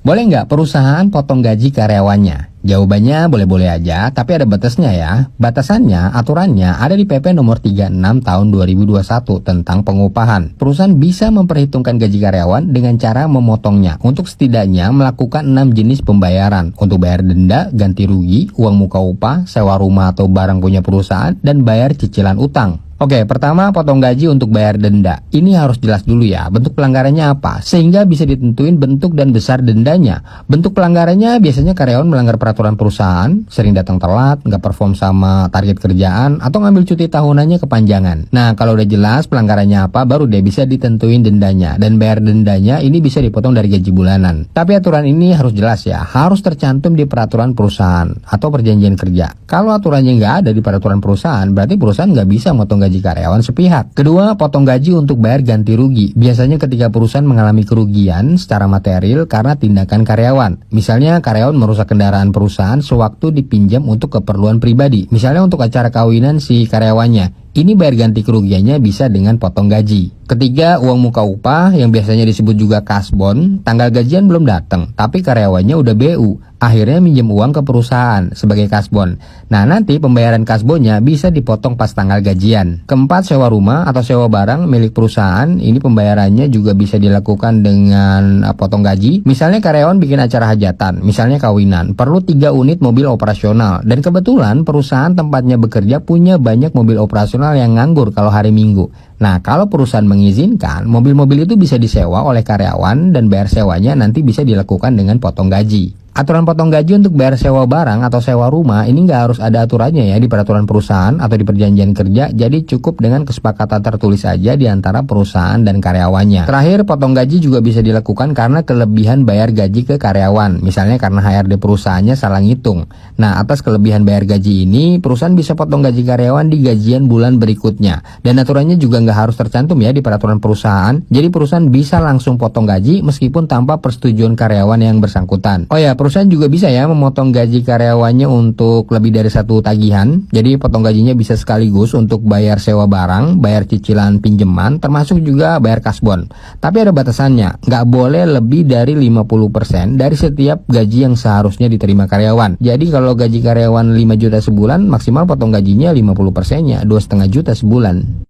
Boleh nggak perusahaan potong gaji karyawannya? Jawabannya boleh-boleh aja, tapi ada batasnya ya. Batasannya, aturannya ada di PP nomor 36 tahun 2021 tentang pengupahan. Perusahaan bisa memperhitungkan gaji karyawan dengan cara memotongnya untuk setidaknya melakukan 6 jenis pembayaran untuk bayar denda, ganti rugi, uang muka upah, sewa rumah atau barang punya perusahaan, dan bayar cicilan utang. Oke, pertama potong gaji untuk bayar denda. Ini harus jelas dulu ya, bentuk pelanggarannya apa, sehingga bisa ditentuin bentuk dan besar dendanya. Bentuk pelanggarannya biasanya karyawan melanggar peraturan perusahaan, sering datang telat, nggak perform sama target kerjaan, atau ngambil cuti tahunannya kepanjangan. Nah, kalau udah jelas pelanggarannya apa, baru deh bisa ditentuin dendanya. Dan bayar dendanya ini bisa dipotong dari gaji bulanan. Tapi aturan ini harus jelas ya, harus tercantum di peraturan perusahaan atau perjanjian kerja. Kalau aturannya nggak ada di peraturan perusahaan, berarti perusahaan nggak bisa motong gaji karyawan sepihak. Kedua, potong gaji untuk bayar ganti rugi. Biasanya ketika perusahaan mengalami kerugian secara material karena tindakan karyawan. Misalnya karyawan merusak kendaraan perusahaan sewaktu dipinjam untuk keperluan pribadi. Misalnya untuk acara kawinan si karyawannya. Ini bayar ganti kerugiannya bisa dengan potong gaji. Ketiga, uang muka upah yang biasanya disebut juga kasbon. Tanggal gajian belum datang, tapi karyawannya udah BU. Akhirnya minjem uang ke perusahaan sebagai kasbon. Nah, nanti pembayaran kasbonnya bisa dipotong pas tanggal gajian. Keempat, sewa rumah atau sewa barang milik perusahaan. Ini pembayarannya juga bisa dilakukan dengan potong gaji. Misalnya karyawan bikin acara hajatan, misalnya kawinan, perlu 3 unit mobil operasional. Dan kebetulan perusahaan tempatnya bekerja punya banyak mobil operasional yang nganggur kalau hari Minggu. Nah, kalau perusahaan mengizinkan, mobil-mobil itu bisa disewa oleh karyawan dan bayar sewanya nanti bisa dilakukan dengan potong gaji. Aturan potong gaji untuk bayar sewa barang atau sewa rumah ini nggak harus ada aturannya ya di peraturan perusahaan atau di perjanjian kerja, jadi cukup dengan kesepakatan tertulis saja di antara perusahaan dan karyawannya. Terakhir, potong gaji juga bisa dilakukan karena kelebihan bayar gaji ke karyawan, misalnya karena HRD perusahaannya salah ngitung. Nah, atas kelebihan bayar gaji ini, perusahaan bisa potong gaji karyawan di gajian bulan berikutnya. Dan aturannya juga nggak harus tercantum ya di peraturan perusahaan, jadi perusahaan bisa langsung potong gaji meskipun tanpa persetujuan karyawan yang bersangkutan. Oh ya, perusahaan juga bisa ya memotong gaji karyawannya untuk lebih dari satu tagihan. Jadi potong gajinya bisa sekaligus untuk bayar sewa barang, bayar cicilan pinjaman, termasuk juga bayar kasbon. Tapi ada batasannya, nggak boleh lebih dari 50% dari setiap gaji yang seharusnya diterima karyawan. Jadi kalau gaji karyawan 5 juta sebulan, maksimal potong gajinya 50%-nya, 2,5 juta sebulan.